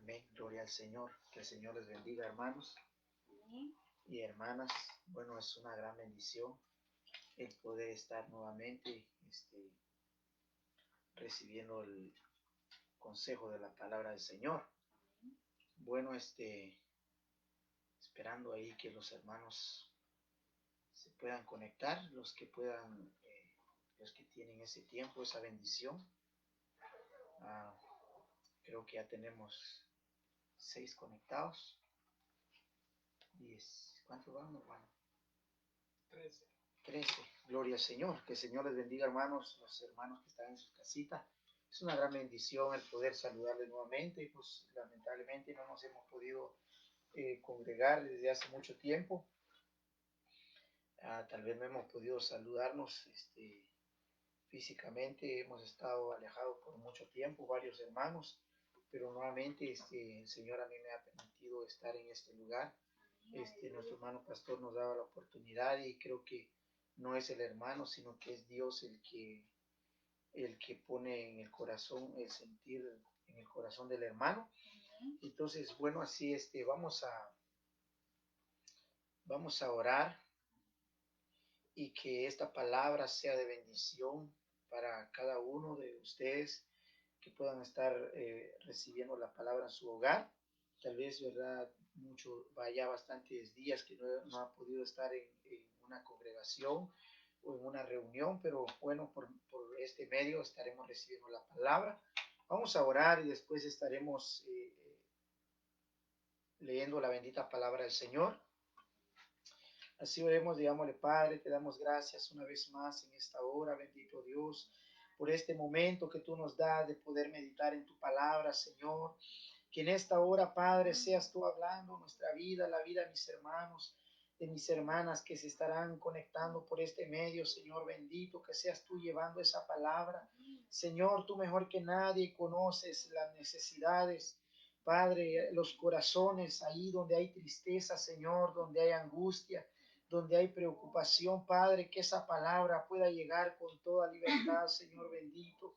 Amén. Gloria al Señor. Que el Señor les bendiga, hermanos Amén. y hermanas. Bueno, es una gran bendición el poder estar nuevamente recibiendo el consejo de la palabra del Señor. Bueno, esperando ahí que los hermanos se puedan conectar, los que puedan, los que tienen ese tiempo, esa bendición. Creo que ya tenemos 6 conectados. 10. ¿Cuántos van, hermano? 13. Gloria al Señor. Que el Señor les bendiga, hermanos, los hermanos que están en sus casitas. Es una gran bendición el poder saludarles nuevamente. Y pues lamentablemente no nos hemos podido congregar desde hace mucho tiempo. Tal vez no hemos podido saludarnos físicamente. Hemos estado alejados por mucho tiempo, varios hermanos. Pero nuevamente el Señor a mí me ha permitido estar en este lugar. Nuestro hermano pastor nos daba la oportunidad y creo que no es el hermano, sino que es Dios el que pone en el corazón el sentir en el corazón del hermano. Entonces, bueno, así vamos a orar y que esta palabra sea de bendición para cada uno de ustedes que puedan estar recibiendo la palabra en su hogar. Tal vez, ¿verdad? Vaya bastantes días que no ha podido estar en una congregación o en una reunión, pero bueno, por este medio estaremos recibiendo la palabra. Vamos a orar y después estaremos leyendo la bendita palabra del Señor. Así oremos, digámosle, Padre, te damos gracias una vez más en esta hora, bendito Dios, por este momento que tú nos das de poder meditar en tu palabra, Señor. Que en esta hora, Padre, seas tú hablando nuestra vida, la vida de mis hermanos, de mis hermanas que se estarán conectando por este medio, Señor bendito, que seas tú llevando esa palabra. Señor, tú mejor que nadie conoces las necesidades, Padre, los corazones ahí donde hay tristeza, Señor, donde hay angustia, donde hay preocupación, Padre, que esa palabra pueda llegar con toda libertad, Señor bendito.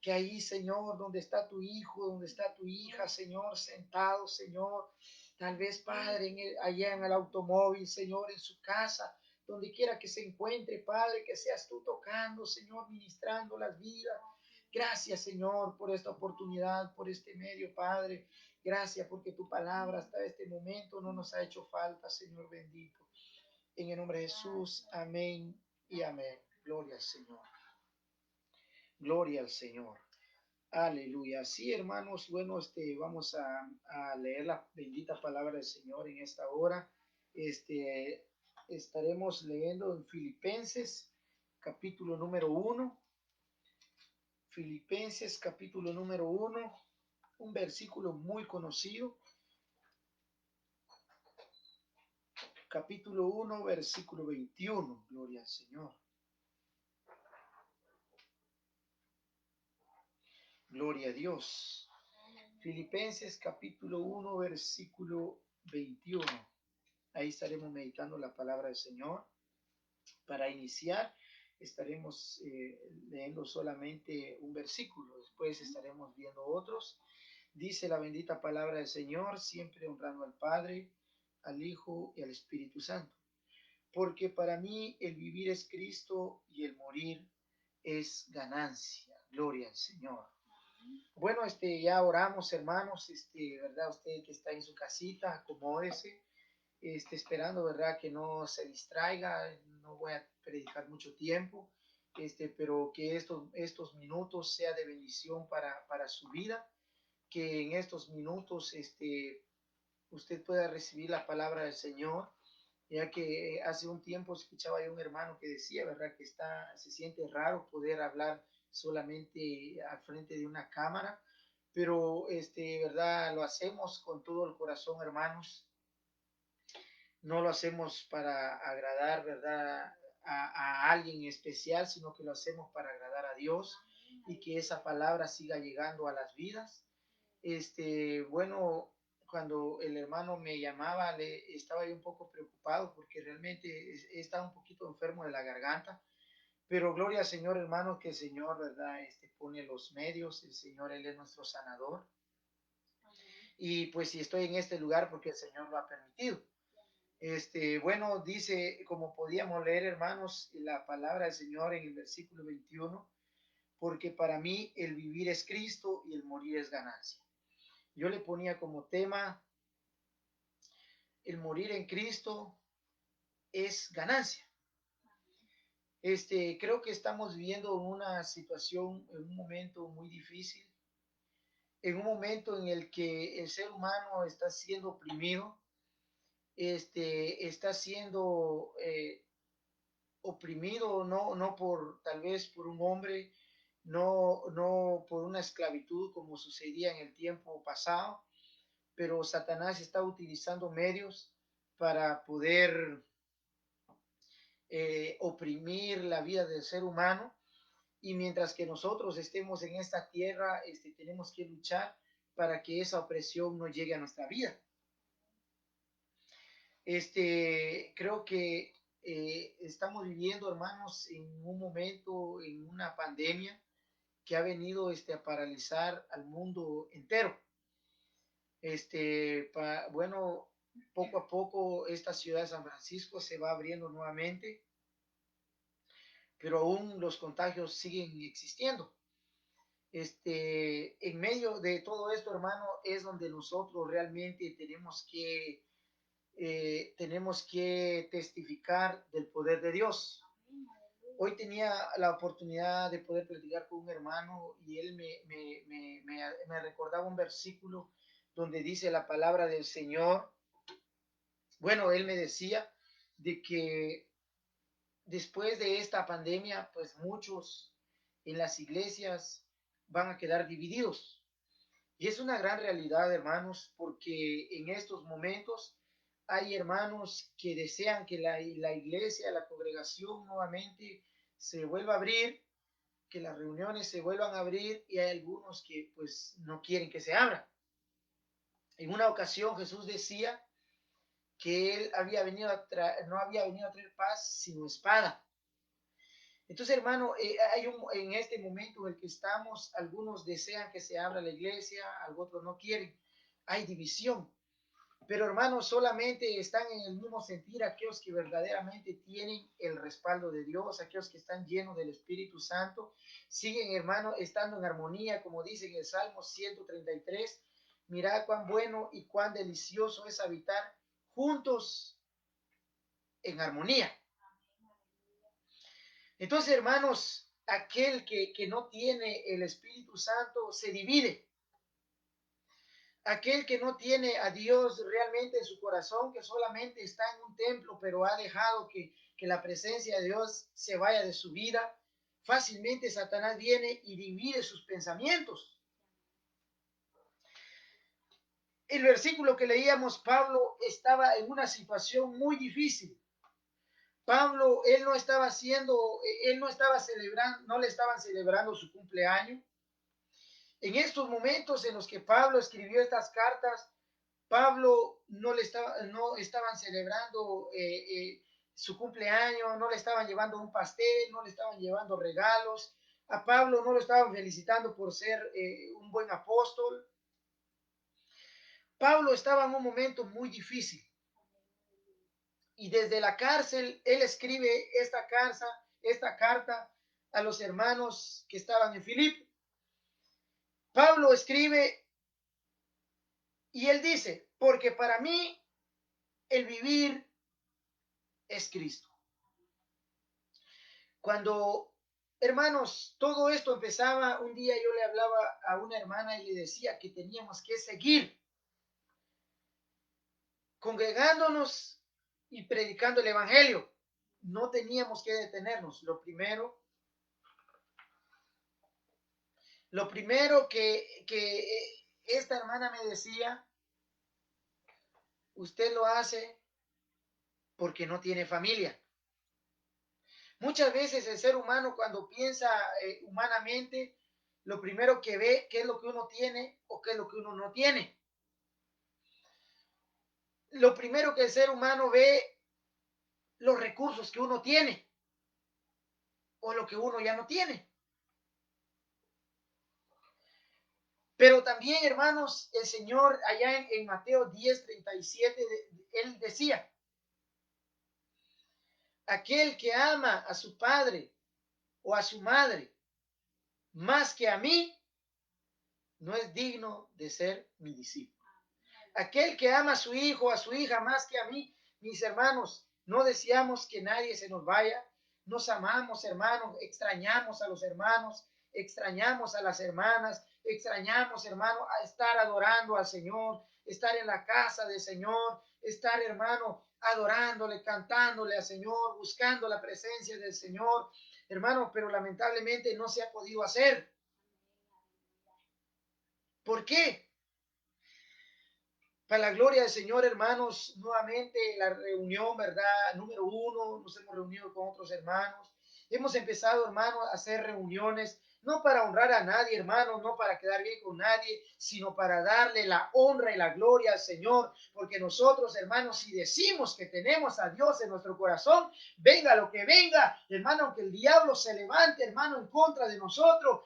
Que ahí, Señor, donde está tu hijo, donde está tu hija, Señor, sentado, Señor, tal vez, Padre, allá en el automóvil, Señor, en su casa, donde quiera que se encuentre, Padre, que seas tú tocando, Señor, ministrando las vidas. Gracias, Señor, por esta oportunidad, por este medio, Padre. Gracias porque tu palabra hasta este momento no nos ha hecho falta, Señor bendito. En el nombre de Jesús, amén y amén. Gloria al Señor. Gloria al Señor. Aleluya. Sí, hermanos, bueno, vamos a leer la bendita palabra del Señor en esta hora. Estaremos leyendo en Filipenses, capítulo número 1. Filipenses, capítulo número 1, un versículo muy conocido. Capítulo 1, versículo 21. Gloria al Señor. Gloria a Dios. Filipenses capítulo 1, versículo 21. Ahí estaremos meditando la palabra del Señor. Para iniciar, estaremos leyendo solamente un versículo. Después estaremos viendo otros. Dice la bendita palabra del Señor, siempre honrando al Padre, al Hijo y al Espíritu Santo. Porque para mí el vivir es Cristo y el morir es ganancia. Gloria al Señor. Bueno, ya oramos, hermanos, ¿verdad? Usted que está en su casita, acomódese, esperando, ¿verdad? Que no se distraiga, no voy a predicar mucho tiempo, pero que estos minutos sea de bendición para su vida, que en estos minutos, usted pueda recibir la palabra del Señor, ya que hace un tiempo escuchaba yo un hermano que decía, ¿verdad? Que se siente raro poder hablar solamente al frente de una cámara, pero, ¿verdad? Lo hacemos con todo el corazón, hermanos. No lo hacemos para agradar, ¿verdad? A alguien especial, sino que lo hacemos para agradar a Dios y que esa palabra siga llegando a las vidas. Bueno, cuando el hermano me llamaba, estaba yo un poco preocupado porque realmente estaba un poquito enfermo de la garganta, pero gloria al Señor, hermano, que el Señor, ¿verdad? Pone los medios, el Señor, Él es nuestro sanador. y pues si estoy en este lugar porque el Señor lo ha permitido. Bueno, dice, como podíamos leer, hermanos, la palabra del Señor en el versículo 21, porque para mí el vivir es Cristo y el morir es ganancia. Yo le ponía como tema, el morir en Cristo es ganancia. Creo que estamos viviendo una situación, en un momento muy difícil, en un momento en el que el ser humano está siendo oprimido, está siendo oprimido, no por, tal vez por un hombre, no por una esclavitud como sucedía en el tiempo pasado, pero Satanás está utilizando medios para poder oprimir la vida del ser humano, y mientras que nosotros estemos en esta tierra, tenemos que luchar para que esa opresión no llegue a nuestra vida. Creo que estamos viviendo, hermanos, en un momento, en una pandemia que ha venido a paralizar al mundo entero. Bueno, poco a poco esta ciudad de San Francisco se va abriendo nuevamente, pero aún los contagios siguen existiendo. En medio de todo esto, hermano, es donde nosotros realmente tenemos que testificar del poder de Dios. Hoy tenía la oportunidad de poder platicar con un hermano y él me recordaba un versículo donde dice la palabra del Señor. Bueno, él me decía de que después de esta pandemia, pues muchos en las iglesias van a quedar divididos. Y es una gran realidad, hermanos, porque en estos momentos hay hermanos que desean que la iglesia, la congregación nuevamente se vuelva a abrir, que las reuniones se vuelvan a abrir, y hay algunos que pues no quieren que se abran. En una ocasión Jesús decía que él no había venido a traer paz sino espada. Entonces, hermano, en este momento en el que estamos, algunos desean que se abra la iglesia, otros no quieren. Hay división. Pero, hermanos, solamente están en el mismo sentir aquellos que verdaderamente tienen el respaldo de Dios, aquellos que están llenos del Espíritu Santo. Siguen, hermano, estando en armonía, como dice en el Salmo 133. Mirad cuán bueno y cuán delicioso es habitar juntos en armonía. Entonces, hermanos, aquel que no tiene el Espíritu Santo se divide. Aquel que no tiene a Dios realmente en su corazón, que solamente está en un templo, pero ha dejado que la presencia de Dios se vaya de su vida, fácilmente Satanás viene y divide sus pensamientos. El versículo que leíamos, Pablo estaba en una situación muy difícil. Pablo, él no estaba celebrando, no le estaban celebrando su cumpleaños. En estos momentos en los que Pablo escribió estas cartas, Pablo no estaban celebrando su cumpleaños, no le estaban llevando un pastel, no le estaban llevando regalos. A Pablo no lo estaban felicitando por ser un buen apóstol. Pablo estaba en un momento muy difícil. Y desde la cárcel, él escribe esta carta a los hermanos que estaban en Filipo. Pablo escribe y él dice, porque para mí el vivir es Cristo. Cuando, hermanos, todo esto empezaba, un día yo le hablaba a una hermana y le decía que teníamos que seguir congregándonos y predicando el evangelio. No teníamos que detenernos. Lo primero que esta hermana me decía, usted lo hace porque no tiene familia. Muchas veces el ser humano, cuando piensa humanamente, lo primero que ve, qué es lo que uno tiene o qué es lo que uno no tiene. Lo primero que el ser humano ve, los recursos que uno tiene o lo que uno ya no tiene. Pero también, hermanos, el Señor allá en Mateo 10:37, Él decía, aquel que ama a su padre o a su madre más que a mí, no es digno de ser mi discípulo. Aquel que ama a su hijo o a su hija más que a mí, mis hermanos, no deseamos que nadie se nos vaya. Nos amamos, hermanos, extrañamos a los hermanos, extrañamos a las hermanas, extrañamos, hermano, a estar adorando al Señor, estar en la casa del Señor, estar, hermano, adorándole, cantándole al Señor, buscando la presencia del Señor, hermano, pero lamentablemente no se ha podido hacer. ¿Por qué? Para la gloria del Señor, hermanos, nuevamente la reunión, ¿verdad? Número 1, nos hemos reunido con otros hermanos. Hemos empezado, hermanos, a hacer reuniones, no para honrar a nadie, hermanos, no para quedar bien con nadie, sino para darle la honra y la gloria al Señor. Porque nosotros, hermanos, si decimos que tenemos a Dios en nuestro corazón, venga lo que venga, hermano, aunque el diablo se levante, hermano, en contra de nosotros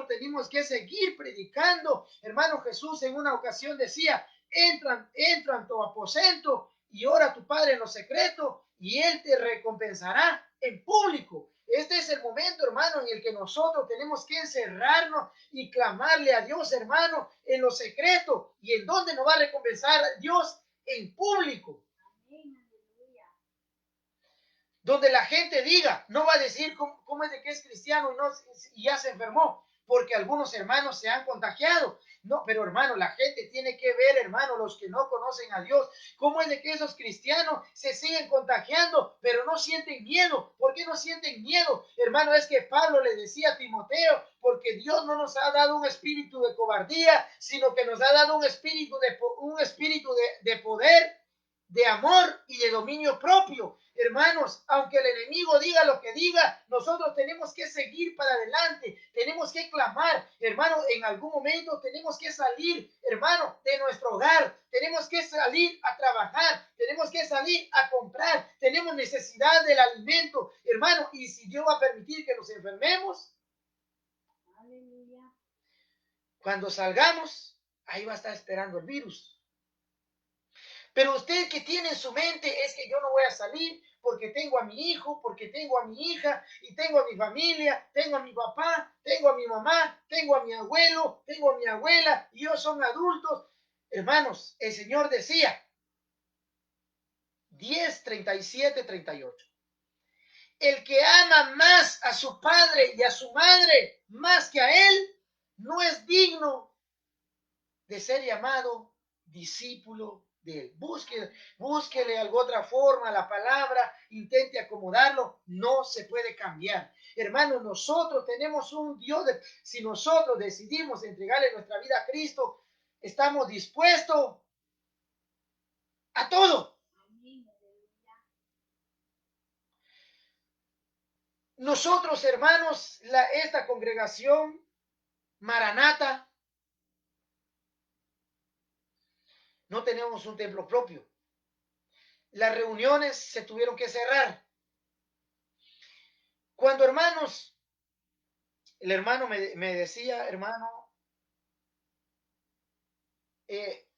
tenemos que seguir predicando. Hermano, Jesús en una ocasión decía, entra en tu aposento y ora a tu Padre en lo secreto y Él te recompensará en público. Este es el momento, hermano, en el que nosotros tenemos que encerrarnos y clamarle a Dios, hermano, en lo secreto. ¿Y en dónde nos va a recompensar Dios? En público. Donde la gente diga, no va a decir cómo es de que es cristiano y ya se enfermó, porque algunos hermanos se han contagiado. No, pero hermano, la gente tiene que ver, hermano, los que no conocen a Dios, cómo es de que esos cristianos se siguen contagiando, pero no sienten miedo. ¿Por qué no sienten miedo? Hermano, es que Pablo le decía a Timoteo, porque Dios no nos ha dado un espíritu de cobardía, sino que nos ha dado un espíritu de poder, de amor y de dominio propio. Hermanos, aunque el enemigo diga lo que diga, nosotros tenemos que seguir para adelante, tenemos que clamar, hermano, en algún momento tenemos que salir, hermano, de nuestro hogar, tenemos que salir a trabajar, tenemos que salir a comprar, tenemos necesidad del alimento, hermano, y si Dios va a permitir que nos enfermemos, aleluya, cuando salgamos, ahí va a estar esperando el virus. Pero usted que tiene en su mente es que yo no voy a salir porque tengo a mi hijo, porque tengo a mi hija y tengo a mi familia, tengo a mi papá, tengo a mi mamá, tengo a mi abuelo, tengo a mi abuela y ellos son adultos. Hermanos, el Señor decía 10:37-38. El que ama más a su padre y a su madre más que a él, no es digno de ser llamado discípulo de él. Búsquele alguna otra forma la palabra, intente acomodarlo, no se puede cambiar. Hermanos, nosotros tenemos un Dios, si nosotros decidimos entregarle nuestra vida a Cristo, estamos dispuestos a todo. Nosotros, hermanos, esta congregación Maranata, no tenemos un templo propio. Las reuniones se tuvieron que cerrar. Cuando, hermanos, el hermano me decía, hermano,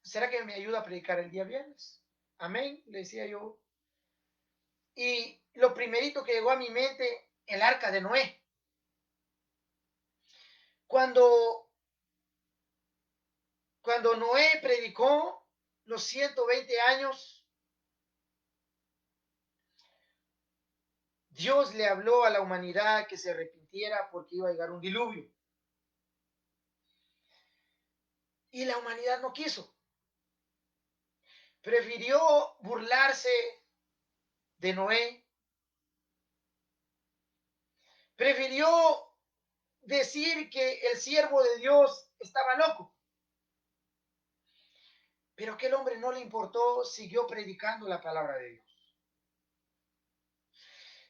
¿será que me ayuda a predicar el día viernes? Amén, le decía yo. Y lo primerito que llegó a mi mente, el arca de Noé. Cuando Noé predicó los 120 años, Dios le habló a la humanidad que se arrepintiera porque iba a llegar un diluvio. Y la humanidad no quiso. Prefirió burlarse de Noé. Prefirió decir que el siervo de Dios estaba loco. Pero aquel hombre no le importó, siguió predicando la palabra de Dios.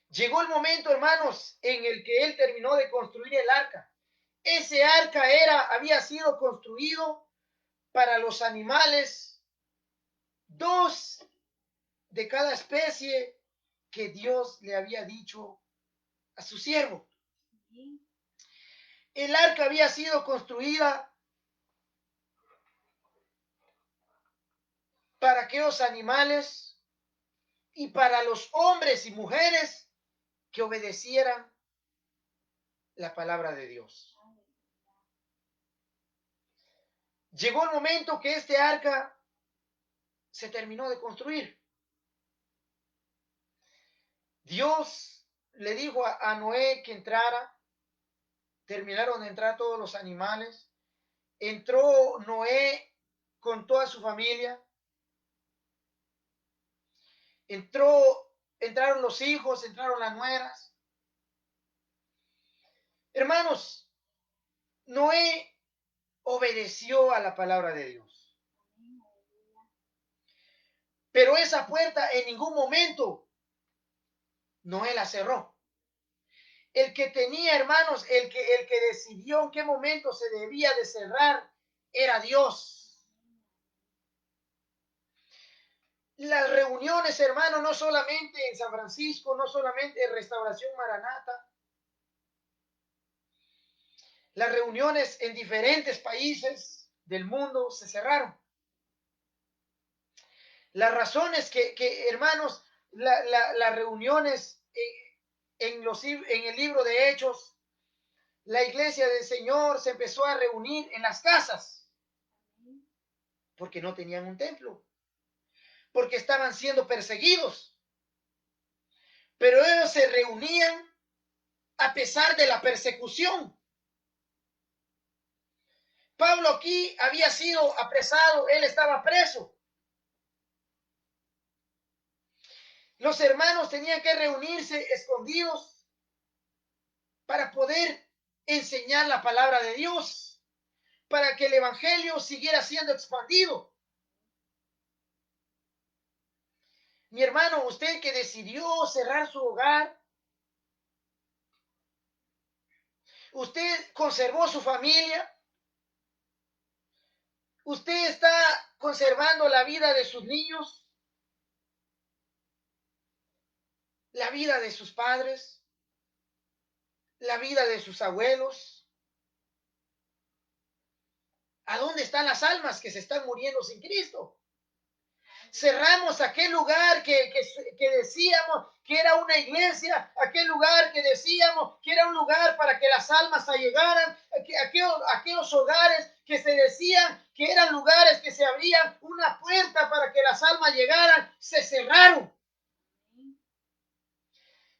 Llegó el momento, hermanos, en el que él terminó de construir el arca. Ese arca había sido construido para los animales, 2 de cada especie que Dios le había dicho a su siervo. El arca había sido construida para aquellos animales y para los hombres y mujeres que obedecieran la palabra de Dios. Llegó el momento que este arca se terminó de construir. Dios le dijo a Noé que entrara. Terminaron de entrar todos los animales. Entró Noé con toda su familia. Entraron los hijos, entraron las nueras. Hermanos, Noé obedeció a la palabra de Dios. Pero esa puerta en ningún momento Noé la cerró. El que tenía, hermanos, el que decidió en qué momento se debía de cerrar era Dios. Las reuniones, hermanos, no solamente en San Francisco, no solamente en Restauración Maranata, las reuniones en diferentes países del mundo se cerraron. Las razones que hermanos, las reuniones en el libro de Hechos, la iglesia del Señor se empezó a reunir en las casas porque no tenían un templo, porque estaban siendo perseguidos. Pero ellos se reunían a pesar de la persecución. Pablo aquí había sido apresado, él estaba preso. Los hermanos tenían que reunirse escondidos para poder enseñar la palabra de Dios, para que el evangelio siguiera siendo expandido. Mi hermano, usted que decidió cerrar su hogar, usted conservó su familia, usted está conservando la vida de sus niños, la vida de sus padres, la vida de sus abuelos. ¿A dónde están las almas que se están muriendo sin Cristo? Cerramos aquel lugar que decíamos que era una iglesia, aquel lugar que decíamos que era un lugar para que las almas allegaran, aquellos hogares que se decían que eran lugares que se abrían una puerta para que las almas llegaran, se cerraron.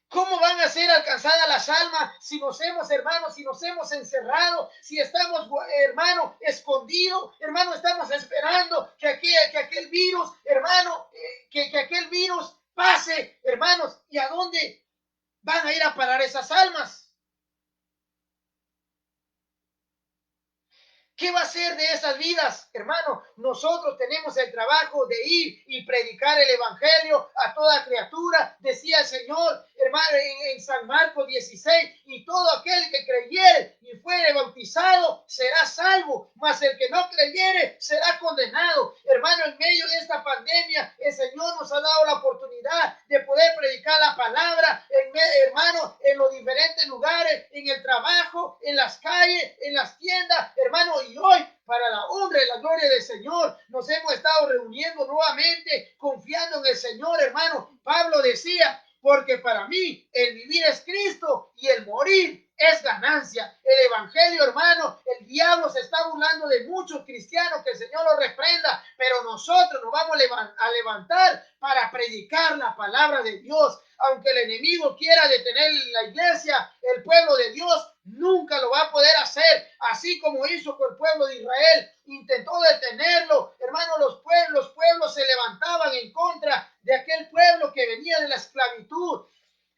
¿Cómo van a ser alcanzadas las almas si nos hemos, hermanos, si nos hemos encerrado, si estamos, hermano, escondidos, hermano, estamos esperando que aquel virus, hermano, que aquel virus pase, hermanos, ¿y a dónde van a ir a parar esas almas? ¿Qué va a ser de esas vidas, hermano? Nosotros tenemos el trabajo de ir y predicar el evangelio a toda criatura. Decía el Señor, hermano, en San Marcos 16, y todo aquel que creyere y fuere bautizado será salvo, mas el que no creyere será condenado. Hermano, en medio de esta pandemia, el Señor nos ha dado la oportunidad de poder predicar la palabra, hermano, en los diferentes lugares, en el trabajo, en las calles, en las tiendas, hermano. Y hoy, para la honra y la gloria del Señor, nos hemos estado reuniendo nuevamente, confiando en el Señor, hermano. Pablo decía, porque para mí el vivir es Cristo y el morir es ganancia. El evangelio, hermano, el diablo se está burlando de muchos cristianos, que el Señor los reprenda, pero nosotros nos vamos a levantar para predicar la palabra de Dios. Aunque el enemigo quiera detener la iglesia, el pueblo de Dios nunca lo va a poder hacer, así como hizo con el pueblo de Israel. Intentó detenerlo, hermano. Los pueblos se levantaban en contra de aquel pueblo que venía de la esclavitud,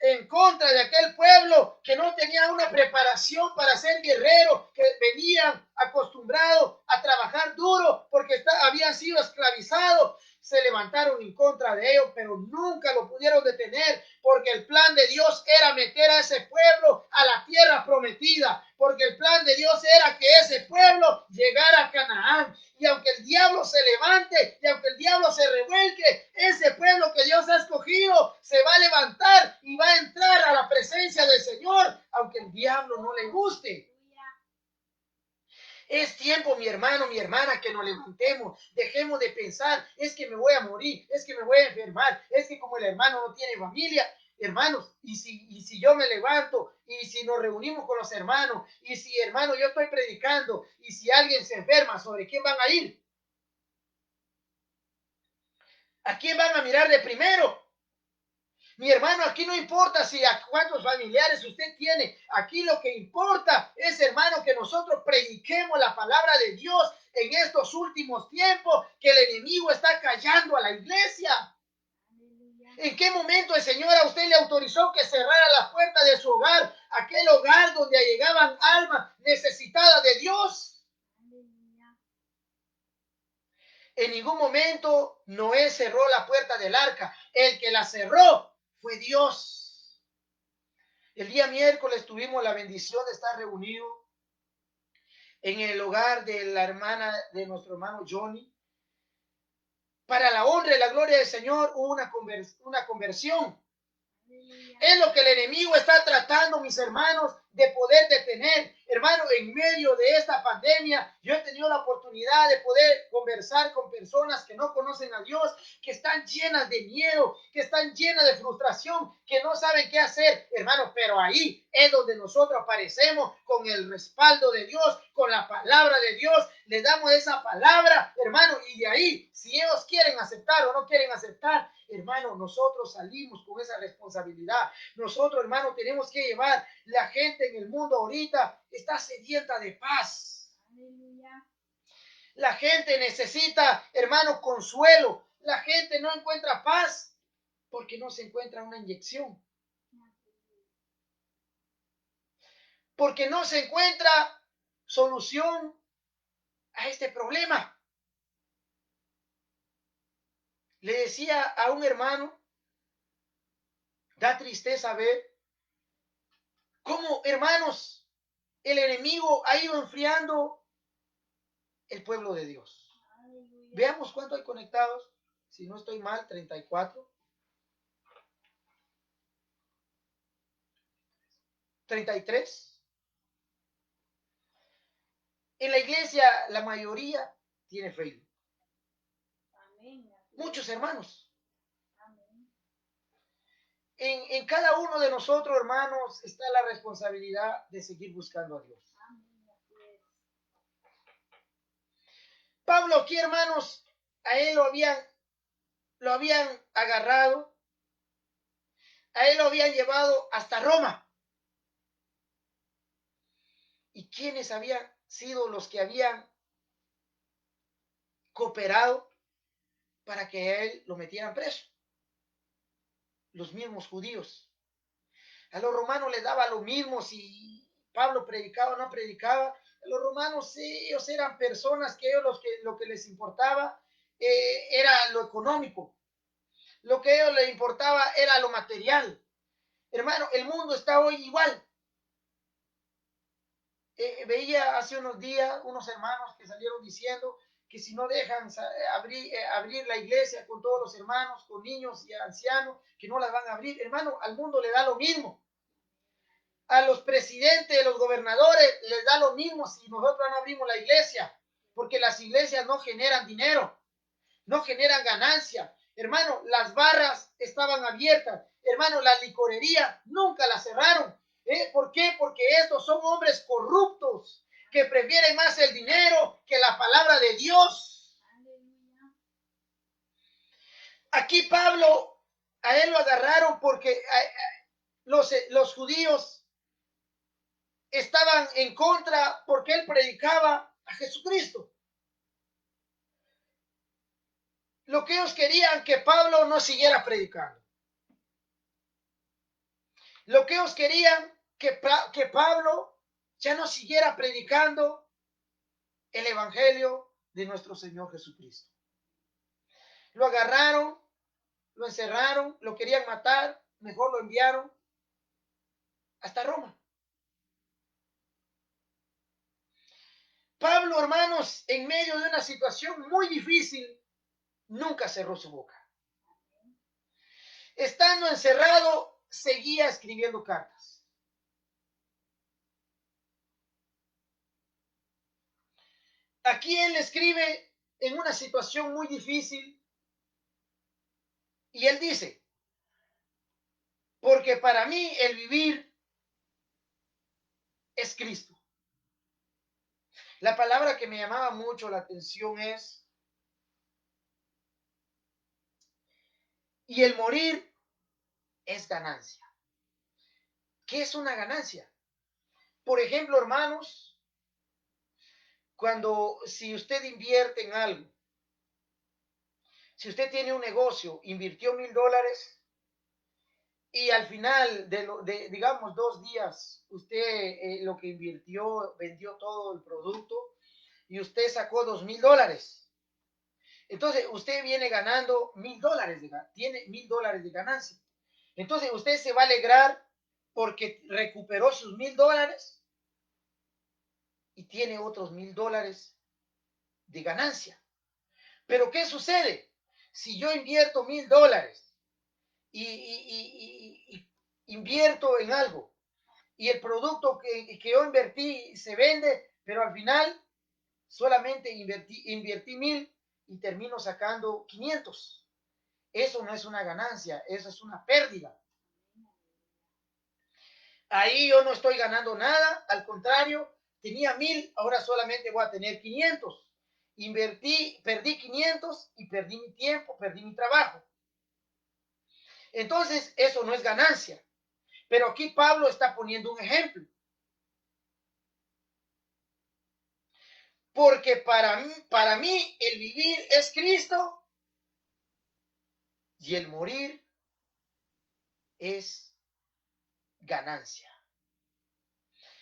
en contra de aquel pueblo que no tenía una preparación para ser guerrero, que venían acostumbrados a trabajar duro porque habían sido esclavizados. Se levantaron en contra de ellos, pero nunca lo pudieron detener, porque el plan de Dios era meter a ese pueblo a la tierra prometida, porque el plan de Dios era que ese pueblo llegara a Canaán. Y aunque el diablo se levante, y aunque el diablo se revuelque, ese pueblo que Dios ha escogido se va a levantar y va a entrar a la presencia del Señor, aunque el diablo no le guste. Es tiempo, mi hermano, mi hermana, que nos levantemos. Dejemos de pensar, es que me voy a morir, es que me voy a enfermar, es que como el hermano no tiene familia, hermanos, y si yo me levanto, y si nos reunimos con los hermanos, y si, hermano, yo estoy predicando, y si alguien se enferma, ¿sobre quién van a ir? ¿A quién van a mirar de primero? Mi hermano, aquí no importa si a cuántos familiares usted tiene. Aquí lo que importa es, hermano, que nosotros prediquemos la palabra de Dios en estos últimos tiempos, que el enemigo está callando a la iglesia. ¿En qué momento el Señor a usted le autorizó que cerrara las puertas de su hogar, aquel hogar donde llegaban almas necesitadas de Dios? En ningún momento Noé cerró la puerta del arca. El que la cerró fue Dios. El día miércoles tuvimos la bendición de estar reunidos en el hogar de la hermana de nuestro hermano Johnny. Para la honra y la gloria del Señor hubo una conversión. Es lo que el enemigo está tratando, mis hermanos, de poder detener. Hermano, en medio de esta pandemia, yo he tenido la oportunidad de poder conversar con personas que no conocen a Dios, que están llenas de miedo, que están llenas de frustración, que no saben qué hacer, hermano, pero ahí es donde nosotros aparecemos con el respaldo de Dios, con la palabra de Dios, les damos esa palabra, hermano, y de ahí, si ellos quieren aceptar o no quieren aceptar, hermano, nosotros salimos con esa responsabilidad. Nosotros, hermano, tenemos que llevar. La gente en el mundo ahorita está sedienta de paz. La gente necesita, hermano, consuelo. La gente no encuentra paz porque no se encuentra una inyección. Porque no se encuentra solución a este problema. Le decía a un hermano, da tristeza ver cómo, hermanos, el enemigo ha ido enfriando el pueblo de Dios. Veamos cuánto hay conectados. Si no estoy mal, 34. 33. En la iglesia, la mayoría tiene Facebook. Muchos hermanos. En cada uno de nosotros, hermanos, está la responsabilidad de seguir buscando a Dios. Pablo aquí, hermanos, a él lo habían agarrado, a él lo habían llevado hasta Roma. ¿Y quiénes habían sido los que habían cooperado para que a él lo metieran preso? Los mismos judíos. A los romanos les daba lo mismo si Pablo predicaba o no predicaba. A los romanos ellos eran personas que ellos lo que les importaba era lo económico. Lo que a ellos les importaba era lo material. Hermano, el mundo está hoy igual. Veía hace unos días unos hermanos que salieron diciendo que si no dejan abrir la iglesia con todos los hermanos, con niños y ancianos, que no la van a abrir. Hermano, al mundo le da lo mismo. A los presidentes, los gobernadores, les da lo mismo si nosotros no abrimos la iglesia, porque las iglesias no generan dinero, no generan ganancia. Hermano, las barras estaban abiertas. Hermano, la licorería nunca la cerraron. ¿Por qué? Porque estos son hombres corruptos que prefieren más el dinero que la palabra de Dios. Aquí Pablo, a él lo agarraron porque los judíos estaban en contra porque él predicaba a Jesucristo. Lo que ellos querían que Pablo no siguiera predicando. Lo que ellos querían que Pablo ya no siguiera predicando el evangelio de nuestro Señor Jesucristo. Lo agarraron, lo encerraron, lo querían matar, mejor lo enviaron hasta Roma. Pablo, hermanos, en medio de una situación muy difícil, nunca cerró su boca. Estando encerrado, seguía escribiendo cartas. Aquí él escribe en una situación muy difícil y él dice, porque para mí el vivir es Cristo. La palabra que me llamaba mucho la atención es, y el morir es ganancia. ¿Qué es una ganancia? Por ejemplo, hermanos, si usted invierte en algo, si usted tiene un negocio, invirtió $1,000 y al final digamos 2 días, usted lo que invirtió, vendió todo el producto y usted sacó $2,000. Entonces usted viene ganando $1,000, tiene $1,000 de ganancia. Entonces usted se va a alegrar porque recuperó sus $1,000 y tiene otros $1,000 de ganancia. Pero ¿qué sucede? Si yo invierto $1,000 y invierto en algo y el producto que yo invertí se vende, pero al final solamente invertí 1,000 y termino sacando 500. Eso no es una ganancia, eso es una pérdida. Ahí yo no estoy ganando nada, al contrario, tenía 1,000, ahora solamente voy a tener 500. Perdí 500 y perdí mi tiempo, perdí mi trabajo. Entonces, eso no es ganancia. Pero aquí Pablo está poniendo un ejemplo. Porque para mí el vivir es Cristo y el morir es ganancia.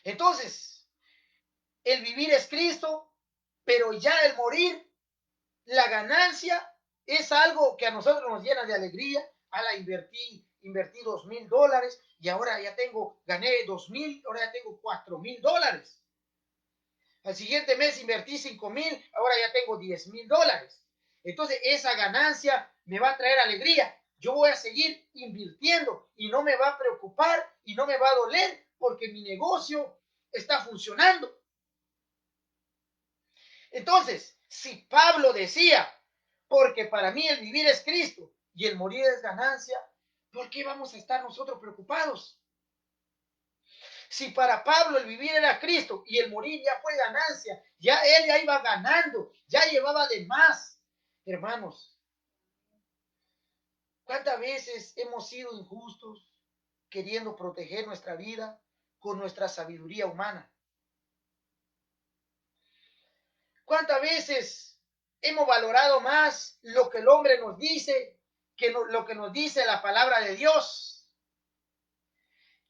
Entonces, el vivir es Cristo, pero ya el morir, la ganancia, es algo que a nosotros nos llena de alegría. Invertí $2,000 y ahora ya gané 2,000, ahora ya tengo $4,000. Al siguiente mes invertí 5,000, ahora ya tengo $10,000. Entonces esa ganancia me va a traer alegría. Yo voy a seguir invirtiendo y no me va a preocupar y no me va a doler porque mi negocio está funcionando. Entonces, si Pablo decía, porque para mí el vivir es Cristo y el morir es ganancia, ¿por qué vamos a estar nosotros preocupados? Si para Pablo el vivir era Cristo y el morir ya fue ganancia, él ya iba ganando, ya llevaba de más. Hermanos, ¿cuántas veces hemos sido injustos queriendo proteger nuestra vida con nuestra sabiduría humana? ¿Cuántas veces hemos valorado más lo que el hombre nos dice que lo que nos dice la palabra de Dios?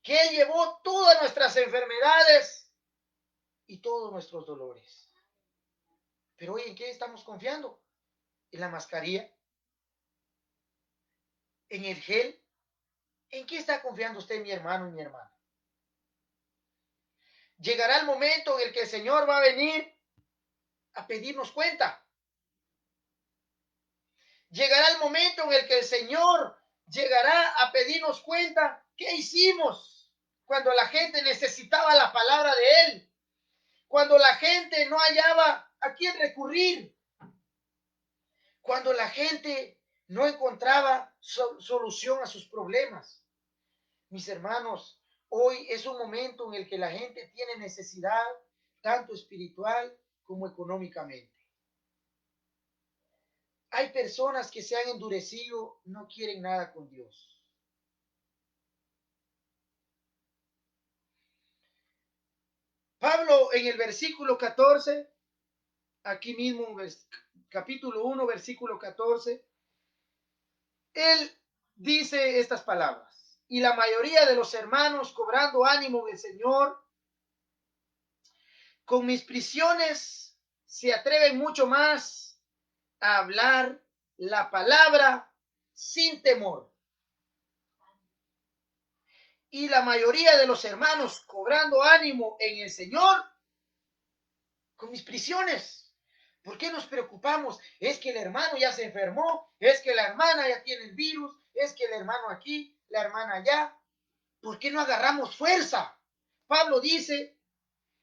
Que Él llevó todas nuestras enfermedades y todos nuestros dolores. Pero hoy, ¿en qué estamos confiando? ¿En la mascarilla? ¿En el gel? ¿En qué está confiando usted, mi hermano y mi hermana? Llegará el momento en el que el Señor va a venir a pedirnos cuenta. Llegará el momento en el que el Señor llegará a pedirnos cuenta qué hicimos cuando la gente necesitaba la palabra de Él, cuando la gente no hallaba a quién recurrir, cuando la gente no encontraba solución a sus problemas. Mis hermanos, hoy es un momento en el que la gente tiene necesidad, tanto espiritual como económicamente. Hay personas que se han endurecido, no quieren nada con Dios. Pablo en el versículo 14, aquí mismo, capítulo 1, versículo 14, él dice estas palabras. Y la mayoría de los hermanos, cobrando ánimo del Señor, con mis prisiones se atreven mucho más a hablar la palabra sin temor. Y la mayoría de los hermanos, cobrando ánimo en el Señor, con mis prisiones. ¿Por qué nos preocupamos? Es que el hermano ya se enfermó, es que la hermana ya tiene el virus, es que el hermano aquí, la hermana allá. ¿Por qué no agarramos fuerza? Pablo dice,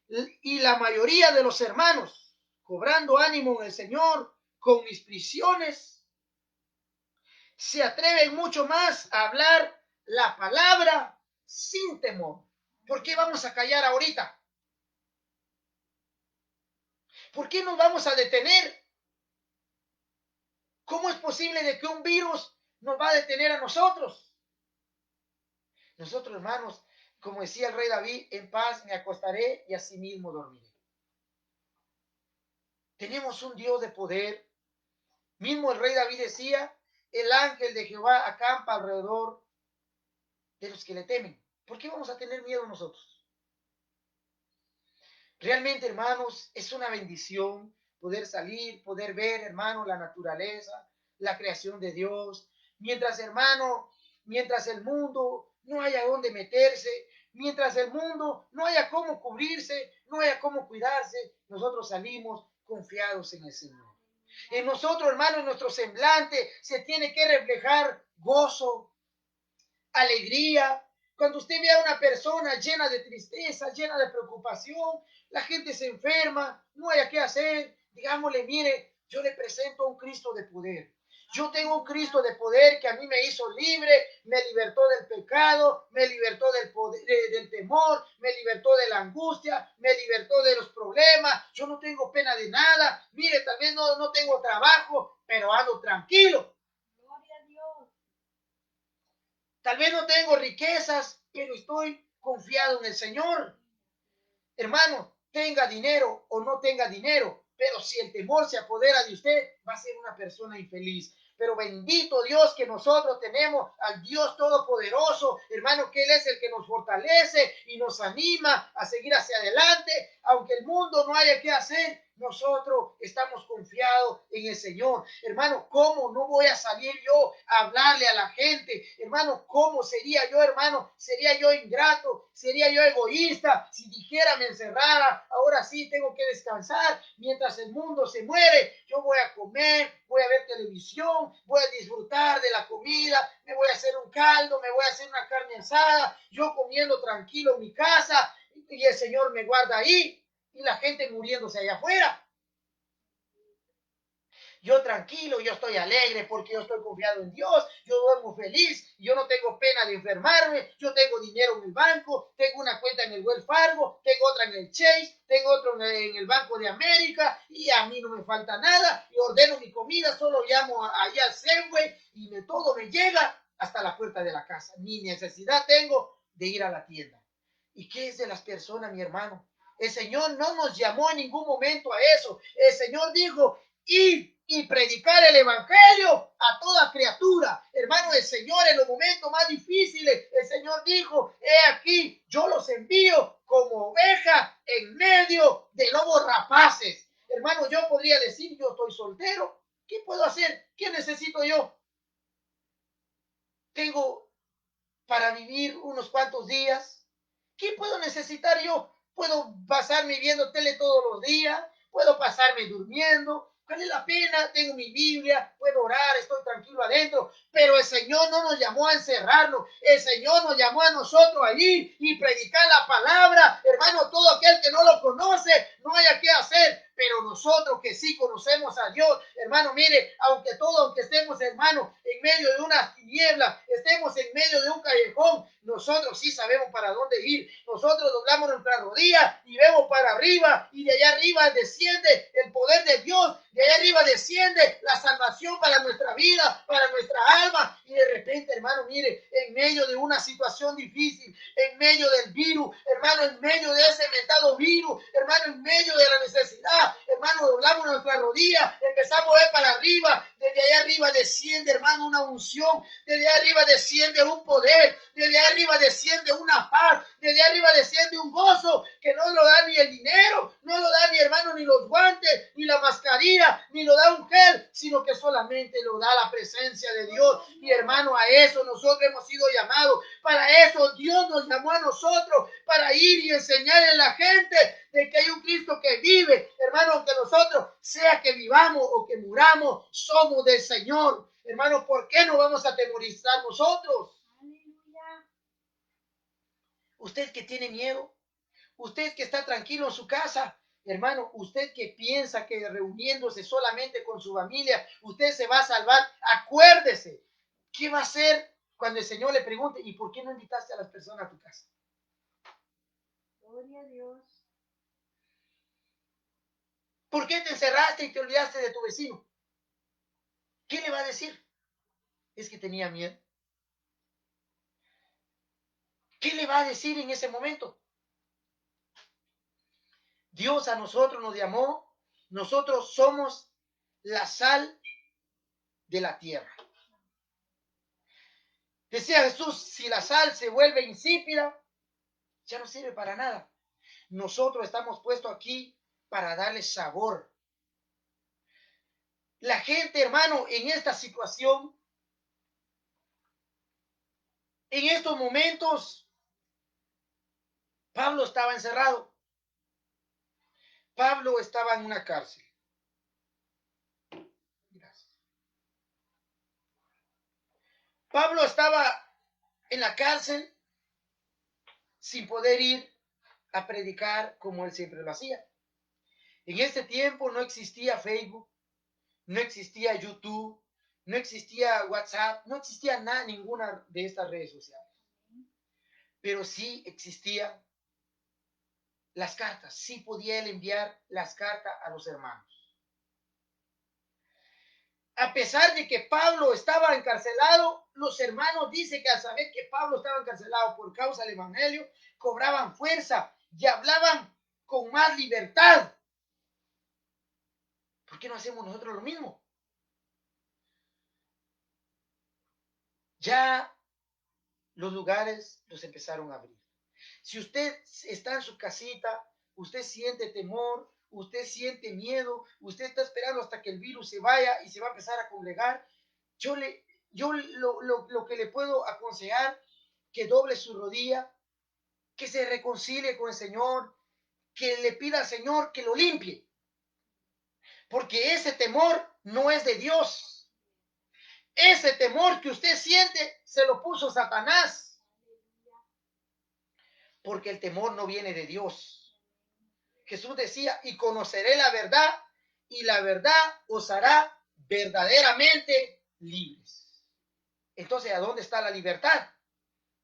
y la mayoría de los hermanos. cobrando ánimo en el Señor, con mis prisiones, se atreven mucho más a hablar la palabra sin temor. ¿Por qué vamos a callar ahorita? ¿Por qué nos vamos a detener? ¿Cómo es posible de que un virus nos va a detener a nosotros? Nosotros, hermanos, como decía el rey David, en paz me acostaré y asimismo dormiré. Tenemos un Dios de poder. Mismo el rey David decía, el ángel de Jehová acampa alrededor de los que le temen. ¿Por qué vamos a tener miedo nosotros? Realmente, hermanos, es una bendición poder salir, poder ver, hermano, la naturaleza, la creación de Dios. Mientras, hermano, mientras el mundo no haya dónde meterse, mientras el mundo no haya cómo cubrirse, no haya cómo cuidarse, nosotros salimos confiados en el Señor. En nosotros, hermano, en nuestro semblante se tiene que reflejar gozo, alegría. Cuando usted ve a una persona llena de tristeza, llena de preocupación, la gente se enferma, no haya qué hacer, digámosle, mire, yo le presento a un Cristo de poder. Yo tengo un Cristo de poder que a mí me hizo libre, me libertó del pecado, me libertó del, poder, del temor, me libertó de la angustia, me libertó de los problemas. Yo no tengo pena de nada. Mire, tal vez no tengo trabajo, pero ando tranquilo. Tal vez no tengo riquezas, pero estoy confiado en el Señor. Hermano, tenga dinero o no tenga dinero, pero si el temor se apodera de usted, va a ser una persona infeliz. Pero bendito Dios que nosotros tenemos al Dios Todopoderoso, hermano, que Él es el que nos fortalece y nos anima a seguir hacia adelante, aunque el mundo no haya qué hacer. Nosotros estamos confiados en el Señor. Hermano, ¿cómo no voy a salir yo a hablarle a la gente? Hermano, ¿cómo sería yo, hermano? ¿Sería yo ingrato? ¿Sería yo egoísta? Si dijera, me encerrara, ahora sí tengo que descansar. Mientras el mundo se muere, yo voy a comer, voy a ver televisión, voy a disfrutar de la comida, me voy a hacer un caldo, me voy a hacer una carne asada, yo comiendo tranquilo en mi casa y el Señor me guarda ahí. Y la gente muriéndose allá afuera. Yo tranquilo, yo estoy alegre porque yo estoy confiado en Dios, yo duermo feliz, yo no tengo pena de enfermarme, yo tengo dinero en el banco, tengo una cuenta en el Wells Fargo, tengo otra en el Chase, tengo otro en el Banco de América y a mí no me falta nada y ordeno mi comida, solo llamo allá al Safeway y todo me llega hasta la puerta de la casa. Ni necesidad tengo de ir a la tienda. ¿Y qué es de las personas, mi hermano? El Señor no nos llamó en ningún momento a eso. El Señor dijo, ir y predicar el evangelio a toda criatura. Hermano, el Señor en los momentos más difíciles, el Señor dijo, he aquí, yo los envío como ovejas en medio de lobos rapaces. Hermano, yo podría decir, yo estoy soltero. ¿Qué puedo hacer? ¿Qué necesito yo? Tengo para vivir unos cuantos días. ¿Qué puedo necesitar yo? Puedo pasarme viendo tele todos los días, puedo pasarme durmiendo, vale la pena, tengo mi Biblia, puedo orar, estoy tranquilo adentro, pero el Señor no nos llamó a encerrarnos, el Señor nos llamó a nosotros a ir y predicar la palabra. Hermano, todo aquel que no lo conoce, no haya qué hacer, pero nosotros que sí conocemos a Dios, hermano, mire, aunque estemos, hermano, en medio de una tiniebla, estemos en medio de un callejón, nosotros sí sabemos para dónde ir. Nosotros doblamos nuestra rodilla y vemos para arriba, y de allá arriba desciende el poder de Dios, de allá arriba desciende la salvación para nuestra vida, para nuestra alma. Y de repente, hermano, mire, en medio de una situación difícil, en medio del virus, hermano, en medio de ese mentado virus, hermano, en medio de la necesidad, hermano, doblamos nuestra rodilla, empezamos a ver para arriba, desde allá arriba desciende, hermano, una unción, desde allá arriba desciende un poder, desde allá arriba desciende una paz, desde arriba desciende un gozo que no lo da ni el dinero, no lo da ni, hermano, ni los guantes, ni la mascarilla, ni lo da un gel, sino que solamente lo da la presencia de Dios. Y, hermano, a eso nosotros hemos sido llamados, para eso Dios nos llamó a nosotros, para ir y enseñarle a la gente de que hay un Cristo que vive. Hermano, aunque nosotros, sea que vivamos o que muramos, somos del Señor. Hermano, ¿por qué no vamos a atemorizar nosotros? Usted que tiene miedo, usted que está tranquilo en su casa, Hermano, usted que piensa que reuniéndose solamente con su familia, usted se va a salvar, acuérdese, ¿qué va a hacer cuando el Señor le pregunte, ¿y por qué no invitaste a las personas a tu casa? Gloria a Dios. ¿Por qué te encerraste y te olvidaste de tu vecino? ¿Qué le va a decir? Es que tenía miedo. ¿Qué le va a decir en ese momento? Dios a nosotros nos llamó, nosotros somos la sal de la tierra. Decía Jesús, si la sal se vuelve insípida, ya no sirve para nada. Nosotros estamos puestos aquí para darle sabor. La gente, hermano, en esta situación, en estos momentos, Pablo estaba encerrado. Pablo estaba en una cárcel. Gracias. Pablo estaba en la cárcel sin poder ir a predicar como él siempre lo hacía. En este tiempo no existía Facebook, no existía YouTube, no existía WhatsApp, no existía nada, ninguna de estas redes sociales. Pero sí existían las cartas, sí podía él enviar las cartas a los hermanos. A pesar de que Pablo estaba encarcelado, los hermanos dicen que al saber que Pablo estaba encarcelado por causa del evangelio, cobraban fuerza y hablaban con más libertad. ¿Por qué no hacemos nosotros lo mismo? Ya los lugares los empezaron a abrir. Si usted está en su casita, usted siente temor, usted siente miedo, usted está esperando hasta que el virus se vaya y se va a empezar a congregar, yo lo que le puedo aconsejar, que doble su rodilla, que se reconcilie con el Señor, que le pida al Señor que lo limpie, porque ese temor no es de Dios. Ese temor que usted siente se lo puso Satanás, porque el temor no viene de Dios. Jesús decía, y conoceré la verdad, y la verdad os hará verdaderamente libres. Entonces, ¿a dónde está la libertad?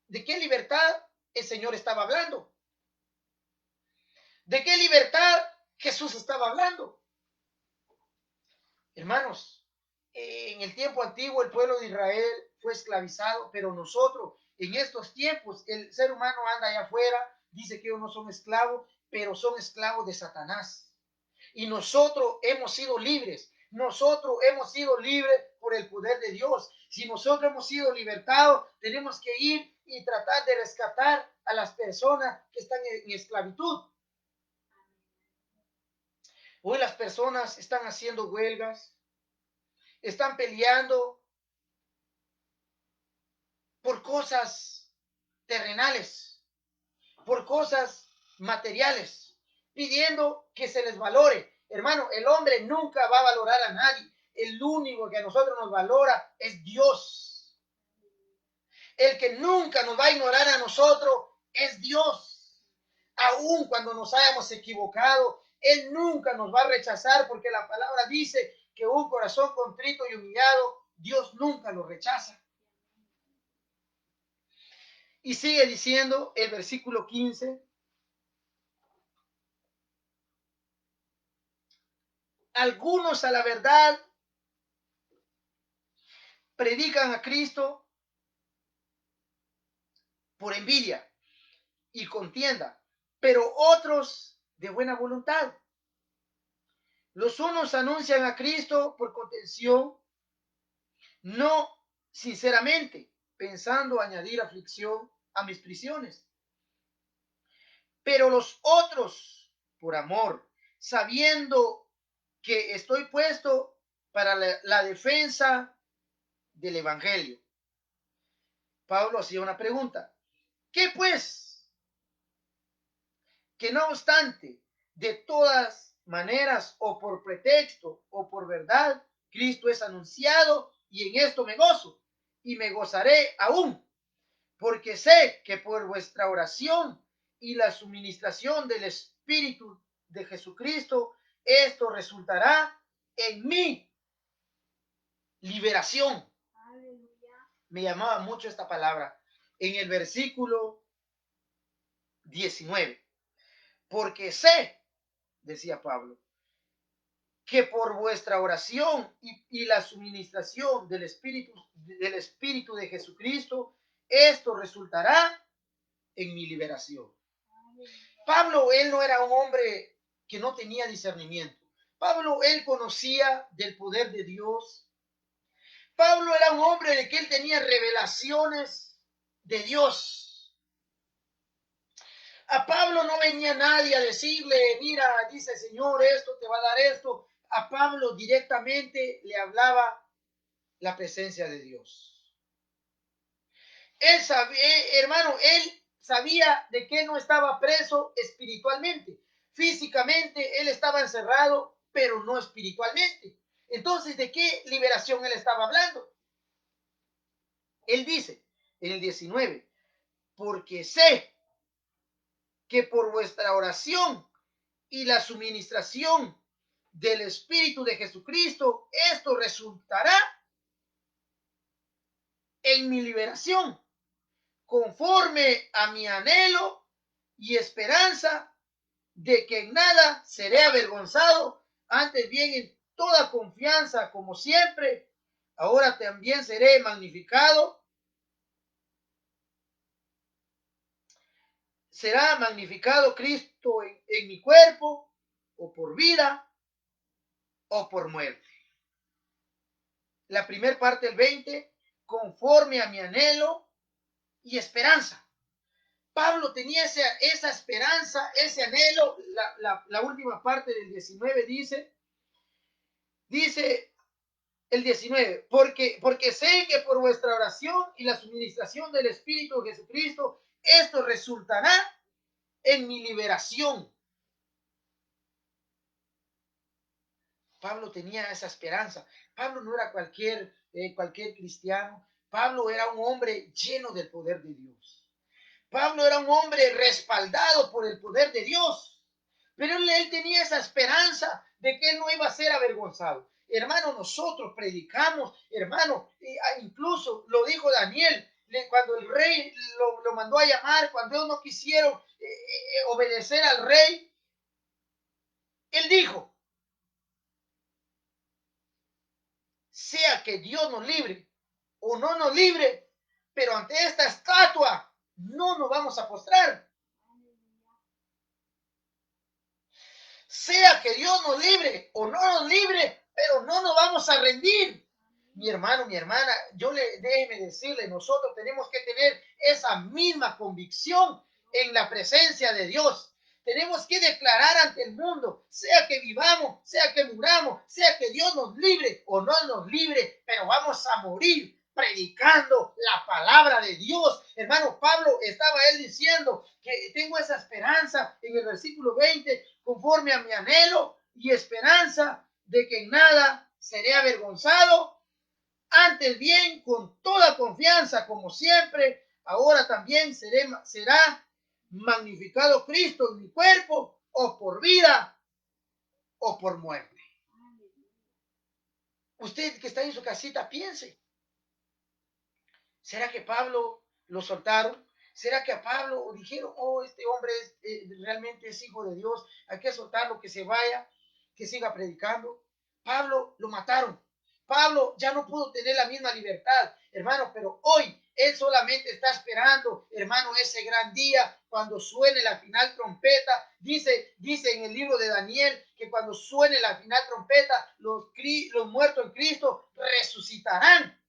¿De qué libertad el Señor estaba hablando? ¿De qué libertad Jesús estaba hablando? Hermanos, en el tiempo antiguo el pueblo de Israel fue esclavizado, pero nosotros en estos tiempos el ser humano anda allá afuera, dice que ellos no son esclavos, pero son esclavos de Satanás. Y nosotros hemos sido libres. Nosotros hemos sido libres por el poder de Dios. Si nosotros hemos sido libertados, tenemos que ir y tratar de rescatar a las personas que están en esclavitud. Hoy las personas están haciendo huelgas, están peleando por cosas terrenales, por cosas materiales, pidiendo que se les valore. Hermano, el hombre nunca va a valorar a nadie. El único que a nosotros nos valora es Dios. El que nunca nos va a ignorar a nosotros es Dios. Aun cuando nos hayamos equivocado, Él nunca nos va a rechazar, porque la palabra dice que un corazón contrito y humillado, Dios nunca lo rechaza. Y sigue diciendo el versículo 15. Algunos a la verdad predican a Cristo por envidia y contienda, pero otros de buena voluntad. Los unos anuncian a Cristo por contención, no sinceramente, pensando añadir aflicción a mis prisiones. Pero los otros por amor, sabiendo que estoy puesto para la defensa del Evangelio. Pablo hacía una pregunta. ¿Qué pues? Que no obstante, de todas maneras, o por pretexto, o por verdad, Cristo es anunciado, y en esto me gozo, y me gozaré aún, porque sé que por vuestra oración y la suministración del Espíritu de Jesucristo, esto resultará en mi liberación. Me llamaba mucho esta palabra en el versículo 19. Porque sé, decía Pablo, que por vuestra oración y la suministración del Espíritu de Jesucristo, esto resultará en mi liberación. Pablo, él no era un hombre que no tenía discernimiento. Pablo, él conocía del poder de Dios. Pablo era un hombre de que él tenía revelaciones de Dios. A Pablo no venía nadie a decirle, mira, dice el Señor, esto te va a dar esto. A Pablo directamente le hablaba la presencia de Dios. Él sabía, hermano, él sabía de que no estaba preso espiritualmente. Físicamente él estaba encerrado, pero no espiritualmente. Entonces, ¿de qué liberación él estaba hablando? Él dice en el 19, porque sé que por vuestra oración y la suministración del Espíritu de Jesucristo, esto resultará en mi liberación, conforme a mi anhelo y esperanza de que en nada seré avergonzado, antes bien en toda confianza, como siempre, ahora también seré magnificado. Será magnificado Cristo en mi cuerpo, o por vida, o por muerte. La primera parte del 20, conforme a mi anhelo y esperanza. Pablo tenía esa esperanza, ese anhelo. La última parte del 19 dice el 19, porque sé que por vuestra oración y la suministración del Espíritu de Jesucristo, esto resultará en mi liberación. Pablo tenía esa esperanza. Pablo no era cualquier cristiano. Pablo era un hombre lleno del poder de Dios. Pablo era un hombre respaldado por el poder de Dios. Pero él tenía esa esperanza de que él no iba a ser avergonzado. Hermano, nosotros predicamos, hermano, incluso lo dijo Daniel, cuando el rey lo mandó a llamar, cuando ellos no quisieron obedecer al rey, él dijo, sea que Dios nos libre o no nos libre, pero ante esta estatua no nos vamos a postrar. Sea que Dios nos libre o no nos libre, pero no nos vamos a rendir. Mi hermano, mi hermana, déjeme decirle, nosotros tenemos que tener esa misma convicción en la presencia de Dios. Tenemos que declarar ante el mundo, sea que vivamos, sea que muramos, sea que Dios nos libre o no nos libre, pero vamos a morir predicando la palabra de Dios. Hermano, Pablo estaba él diciendo que tengo esa esperanza en el versículo 20, conforme a mi anhelo y esperanza de que en nada seré avergonzado, antes bien con toda confianza, como siempre, ahora también será magnificado Cristo en mi cuerpo, o por vida o por muerte. Usted que está en su casita, piense, ¿será que Pablo lo soltaron? ¿Será que a Pablo dijeron, oh, este hombre realmente es hijo de Dios, hay que soltarlo, que se vaya, que siga predicando? Pablo lo mataron. Pablo ya no pudo tener la misma libertad, hermano, pero hoy él solamente está esperando, hermano, ese gran día cuando suene la final trompeta. Dice en el libro de Daniel que cuando suene la final trompeta, los muertos en Cristo resucitarán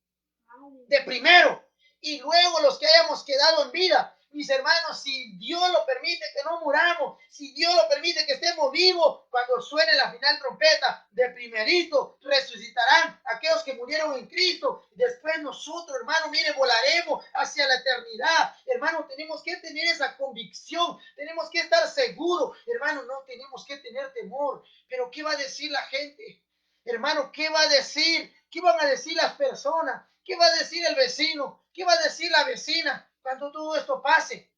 de primero, y luego los que hayamos quedado en vida. Mis hermanos, si Dios lo permite que no muramos, si Dios lo permite que estemos vivos, cuando suene la final trompeta, de primerito resucitarán aquellos que murieron en Cristo. Después nosotros, hermano, mire, volaremos hacia la eternidad. Hermano, tenemos que tener esa convicción, tenemos que estar seguros, hermano, no tenemos que tener temor. Pero ¿qué va a decir la gente? Hermano, ¿qué va a decir? ¿Qué van a decir las personas? ¿Qué va a decir el vecino? ¿Qué va a decir la vecina cuando todo esto pase?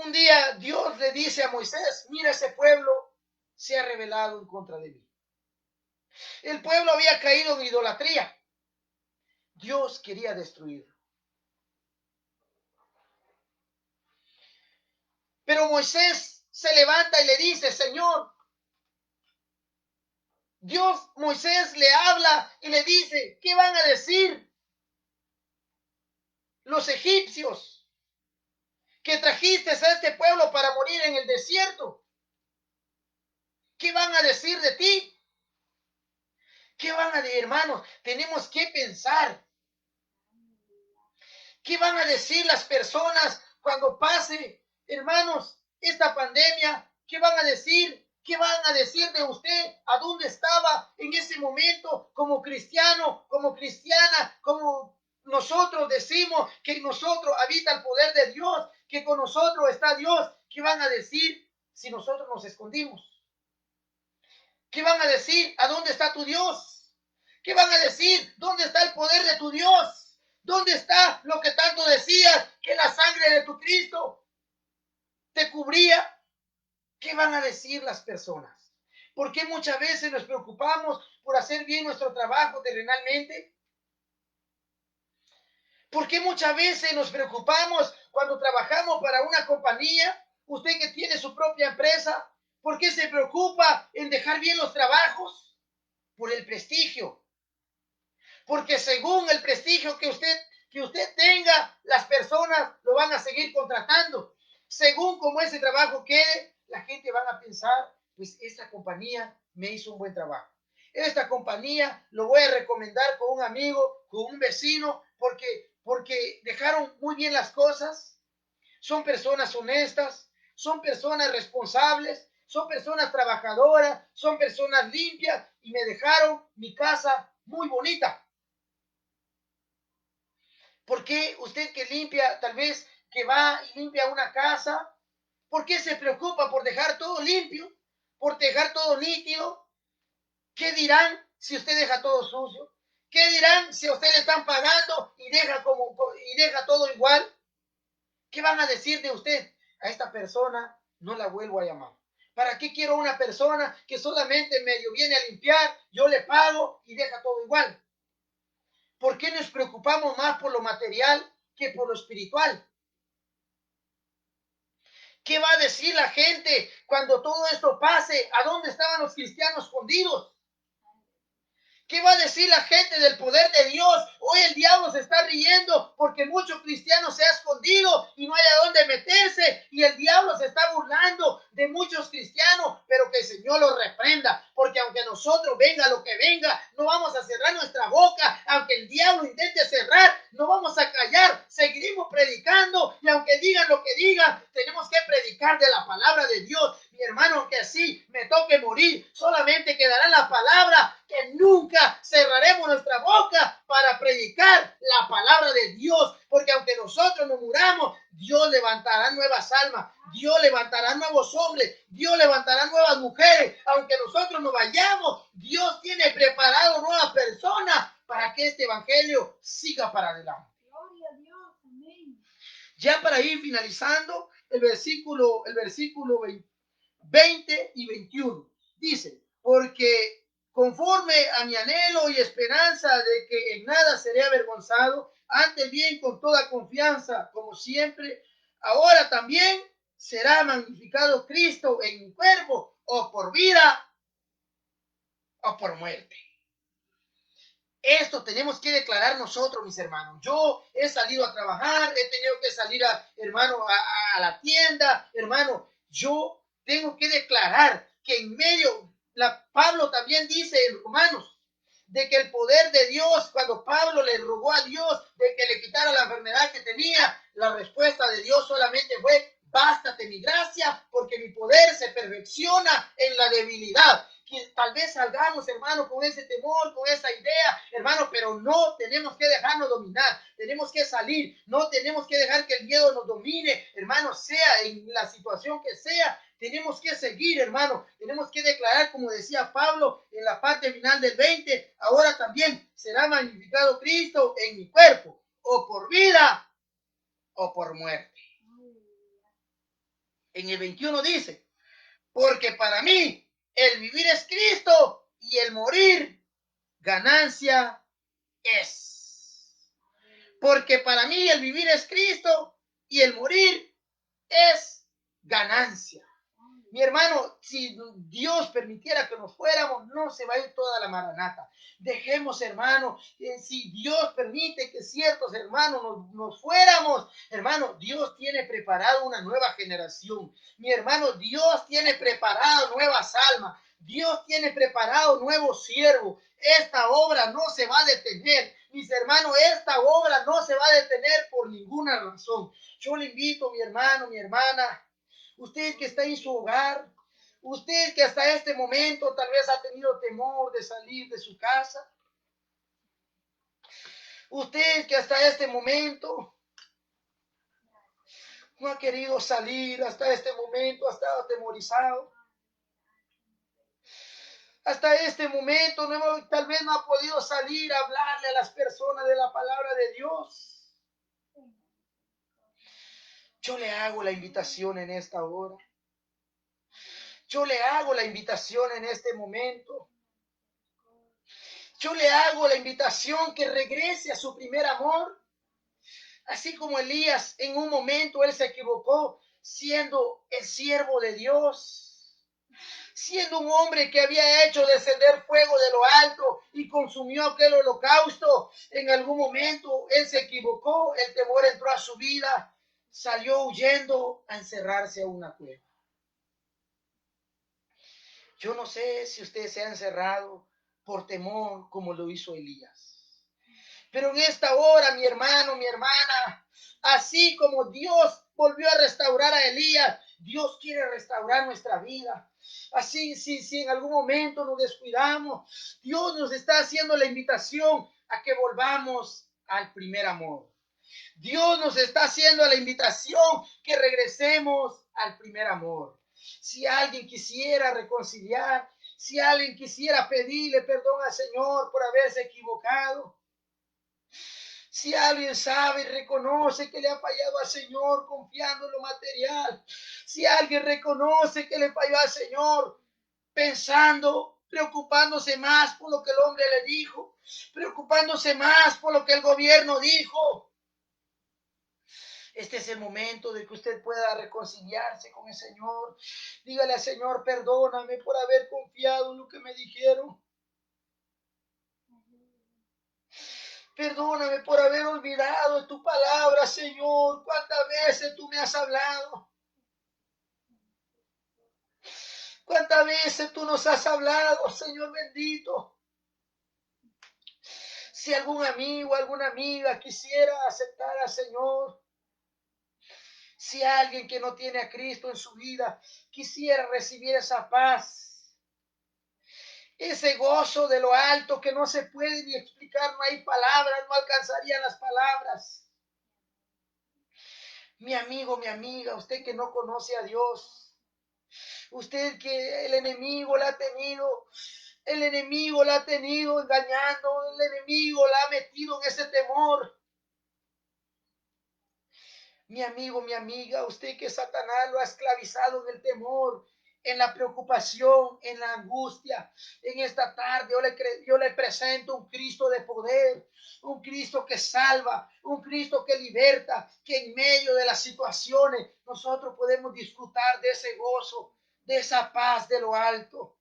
Un día Dios le dice a Moisés, mira, ese pueblo se ha rebelado en contra de mí. El pueblo había caído en idolatría. Dios quería destruirlo. Pero Moisés se levanta y le dice, Señor, Moisés le habla y le dice, ¿qué van a decir los egipcios que trajiste a este pueblo para morir en el desierto? ¿Qué van a decir de ti? ¿Qué van a decir, hermanos? Tenemos que pensar. ¿Qué van a decir las personas cuando pase, hermanos, esta pandemia? ¿Qué van a decir? ¿Qué van a decir de usted? ¿A dónde estaba en ese momento como cristiano, como cristiana, como nosotros decimos que en nosotros habita el poder de Dios, que con nosotros está Dios? ¿Qué van a decir si nosotros nos escondimos? ¿Qué van a decir? ¿A dónde está tu Dios? ¿Qué van a decir? ¿Dónde está el poder de tu Dios? ¿Dónde está lo que tanto decías, que la sangre de tu Cristo te cubría? ¿Qué van a decir las personas? ¿Por qué muchas veces nos preocupamos por hacer bien nuestro trabajo terrenalmente? ¿Por qué muchas veces nos preocupamos cuando trabajamos para una compañía? Usted que tiene su propia empresa, ¿por qué se preocupa en dejar bien los trabajos? Por el prestigio. Porque según el prestigio que usted tenga, las personas lo van a seguir contratando. Según como ese trabajo quede, la gente va a pensar, pues esta compañía me hizo un buen trabajo. Esta compañía lo voy a recomendar con un amigo, con un vecino, porque dejaron muy bien las cosas. Son personas honestas, son personas responsables, son personas trabajadoras, son personas limpias y me dejaron mi casa muy bonita. ¿Por qué usted que limpia, tal vez que va y limpia una casa, por qué se preocupa por dejar todo limpio, por dejar todo nítido? ¿Qué dirán si usted deja todo sucio? ¿Qué dirán si a usted le están pagando y deja todo igual? ¿Qué van a decir de usted? A esta persona no la vuelvo a llamar. ¿Para qué quiero una persona que solamente medio viene a limpiar, yo le pago y deja todo igual? ¿Por qué nos preocupamos más por lo material que por lo espiritual? ¿Qué va a decir la gente cuando todo esto pase? ¿A dónde estaban los cristianos escondidos? ¿Qué va a decir la gente del poder de Dios? Hoy el diablo se está riendo porque muchos cristianos se han escondido y no hay a dónde meterse. Y el diablo se está burlando de muchos cristianos, pero que el Señor los reprenda. Porque aunque nosotros venga lo que venga, no vamos a cerrar nuestra boca. Aunque el diablo intente cerrar, no vamos a callar. Seguiremos predicando y aunque digan lo que digan, tenemos que predicar de la palabra de Dios. Mi hermano, aunque así me toque morir, solamente quedará la palabra, que nunca cerraremos nuestra boca para predicar la palabra de Dios, porque aunque nosotros nos muramos, Dios levantará nuevas almas, Dios levantará nuevos hombres, Dios levantará nuevas mujeres. Aunque nosotros nos vayamos, Dios tiene preparado nuevas personas para que este evangelio siga para adelante. Gloria a Dios, amén. Ya para ir finalizando, el versículo 20 y 21 dice, porque conforme a mi anhelo y esperanza de que en nada seré avergonzado, antes bien con toda confianza, como siempre, ahora también será magnificado Cristo en mi cuerpo, o por vida o por muerte. Esto tenemos que declarar nosotros, mis hermanos. Yo he salido a trabajar, he tenido que salir, hermano, a la tienda, hermano. Yo tengo que declarar que en medio, Pablo también dice en Romanos, de que el poder de Dios, cuando Pablo le rogó a Dios de que le quitara la enfermedad que tenía, la respuesta de Dios solamente fue, bástate mi gracia, porque mi poder se perfecciona en la debilidad. Que tal vez salgamos, hermano, con ese temor, con esa idea, hermano, pero no tenemos que dejarnos dominar, tenemos que salir, no tenemos que dejar que el miedo nos domine, hermano, sea en la situación que sea, tenemos que seguir, hermano, tenemos que declarar, como decía Pablo en la parte final del 20, ahora también será magnificado Cristo en mi cuerpo, o por vida o por muerte. En el 21 dice, porque para mí el vivir es Cristo y el morir ganancia es. Porque para mí el vivir es Cristo y el morir es ganancia. Mi hermano, si Dios permitiera que nos fuéramos, no se va a ir toda la maranata. Dejemos, hermano, si Dios permite que ciertos hermanos nos fuéramos, hermano, Dios tiene preparado una nueva generación. Mi hermano, Dios tiene preparado nuevas almas. Dios tiene preparado nuevos siervos. Esta obra no se va a detener. Mis hermanos, esta obra no se va a detener por ninguna razón. Yo le invito, mi hermano, mi hermana, usted que está en su hogar, usted que hasta este momento tal vez ha tenido temor de salir de su casa, usted que hasta este momento no ha querido salir, hasta este momento ha estado atemorizado, hasta este momento tal vez no ha podido salir a hablarle a las personas de la palabra de Dios. Yo le hago la invitación en esta hora. Yo le hago la invitación en este momento. Yo le hago la invitación que regrese a su primer amor. Así como Elías, en un momento él se equivocó siendo el siervo de Dios, siendo un hombre que había hecho descender fuego de lo alto y consumió aquel holocausto. En algún momento él se equivocó, el temor entró a su vida, salió huyendo a encerrarse a una cueva. Yo no sé si usted se ha encerrado por temor como lo hizo Elías. Pero en esta hora, mi hermano, mi hermana, así como Dios volvió a restaurar a Elías, Dios quiere restaurar nuestra vida. Así, si en algún momento nos descuidamos, Dios nos está haciendo la invitación a que volvamos al primer amor. Dios nos está haciendo la invitación que regresemos al primer amor. Si alguien quisiera reconciliar, si alguien quisiera pedirle perdón al Señor por haberse equivocado, si alguien sabe y reconoce que le ha fallado al Señor confiando en lo material, si alguien reconoce que le falló al Señor pensando, preocupándose más por lo que el hombre le dijo, preocupándose más por lo que el gobierno dijo, este es el momento de que usted pueda reconciliarse con el Señor. Dígale al Señor, perdóname por haber confiado en lo que me dijeron. Perdóname por haber olvidado tu palabra, Señor. ¿Cuántas veces tú me has hablado? ¿Cuántas veces tú nos has hablado, Señor bendito? Si algún amigo, alguna amiga quisiera aceptar al Señor, si alguien que no tiene a Cristo en su vida quisiera recibir esa paz, ese gozo de lo alto que no se puede ni explicar, no hay palabras, no alcanzarían las palabras. Mi amigo, mi amiga, usted que no conoce a Dios, usted que el enemigo la ha tenido, engañando, el enemigo la ha metido en ese temor. Mi amigo, mi amiga, usted que Satanás lo ha esclavizado en el temor, en la preocupación, en la angustia. En esta tarde yo le presento un Cristo de poder, un Cristo que salva, un Cristo que liberta, que en medio de las situaciones nosotros podemos disfrutar de ese gozo, de esa paz de lo alto.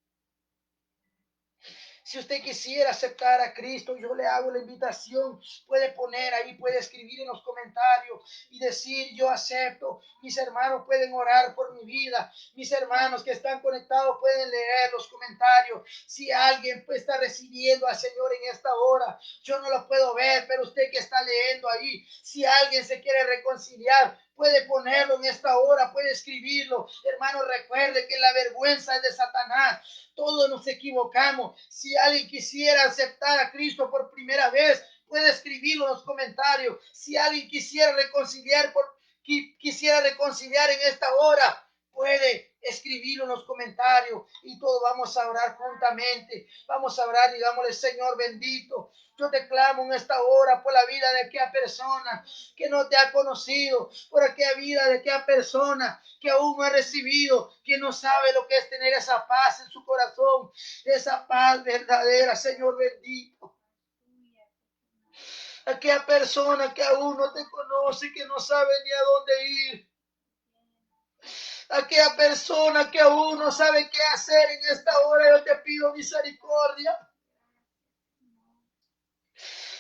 Si usted quisiera aceptar a Cristo, yo le hago la invitación. Puede poner ahí, puede escribir en los comentarios y decir, yo acepto. Mis hermanos pueden orar por mi vida. Mis hermanos que están conectados pueden leer los comentarios. Si alguien está recibiendo al Señor en esta hora, yo no lo puedo ver, pero usted que está leyendo ahí, si alguien se quiere reconciliar, puede ponerlo en esta hora, puede escribirlo. Hermano, recuerde que la vergüenza es de Satanás. Todos nos equivocamos. Si alguien quisiera aceptar a Cristo por primera vez, puede escribirlo en los comentarios. Si alguien quisiera reconciliar en esta hora, puede escribirlo en los comentarios y todos vamos a orar juntamente. Vamos a orar, digámosle, Señor bendito, yo te clamo en esta hora por la vida de aquella persona que no te ha conocido, por aquella vida de aquella persona que aún no ha recibido, que no sabe lo que es tener esa paz en su corazón, esa paz verdadera, Señor bendito. Aquella persona que aún no te conoce, que no sabe ni a dónde ir. Aquella persona que aún no sabe qué hacer en esta hora, yo te pido misericordia.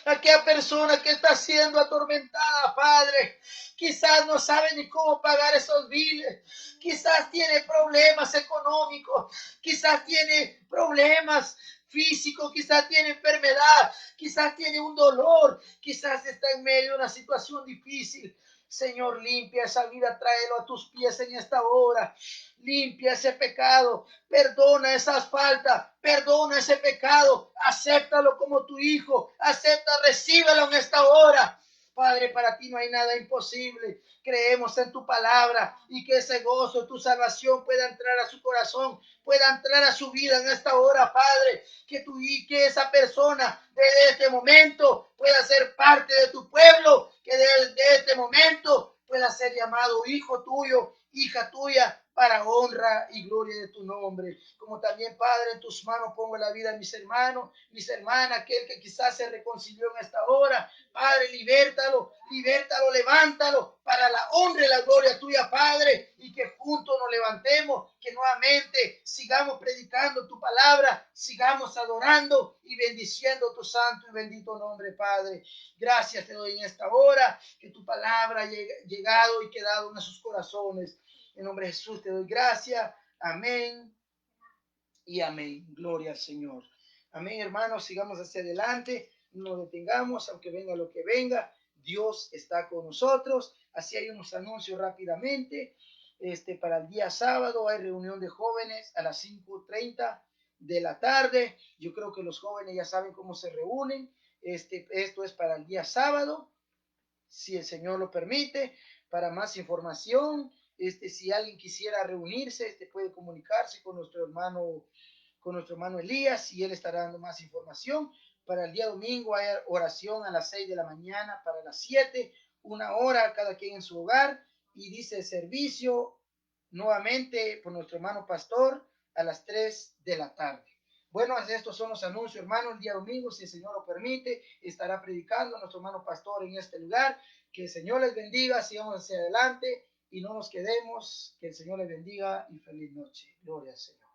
Aquella persona que está siendo atormentada, Padre, quizás no sabe ni cómo pagar esos biles, quizás tiene problemas económicos, quizás tiene problemas físicos, quizás tiene enfermedad, quizás tiene un dolor, quizás está en medio de una situación difícil. Señor, limpia esa vida, tráelo a tus pies en esta hora. Limpia ese pecado, perdona esas faltas, perdona ese pecado, acéptalo como tu hijo, acepta, recíbelo en esta hora. Padre, para ti no hay nada imposible. Creemos en tu palabra y que ese gozo, tu salvación pueda entrar a su corazón, pueda entrar a su vida en esta hora, Padre. Que tú y que esa persona desde este momento pueda ser parte de tu pueblo, que desde este momento pueda ser llamado hijo tuyo, hija tuya, para honra y gloria de tu nombre. Como también, Padre, en tus manos pongo la vida de mis hermanos, mis hermanas, aquel que quizás se reconcilió en esta hora. Padre, libértalo, libértalo, levántalo para la honra y la gloria tuya, Padre, y que juntos nos levantemos, que nuevamente sigamos predicando tu palabra, sigamos adorando y bendiciendo tu santo y bendito nombre, Padre. Gracias te doy en esta hora, que tu palabra ha llegado y quedado en sus corazones. En nombre de Jesús te doy gracias. Amén y amén. Gloria al Señor. Amén, hermanos. Sigamos hacia adelante. No nos detengamos, aunque venga lo que venga. Dios está con nosotros. Así hay unos anuncios rápidamente. Para el día sábado hay reunión de jóvenes a las 5:30 de la tarde. Yo creo que los jóvenes ya saben cómo se reúnen. Esto es para el día sábado, si el Señor lo permite. Para más información, si alguien quisiera reunirse, puede comunicarse con nuestro hermano Elías y él estará dando más información. Para el día domingo hay oración a las 6 de la mañana, para las 7, 1 hora cada quien en su hogar, y dice servicio nuevamente por nuestro hermano pastor a las 3 de la tarde. Bueno, estos son los anuncios, hermano. El día domingo, si el Señor lo permite, estará predicando nuestro hermano pastor en este lugar. Que el Señor les bendiga, sigamos hacia adelante y no nos quedemos. Que el Señor les bendiga y feliz noche. Gloria al Señor.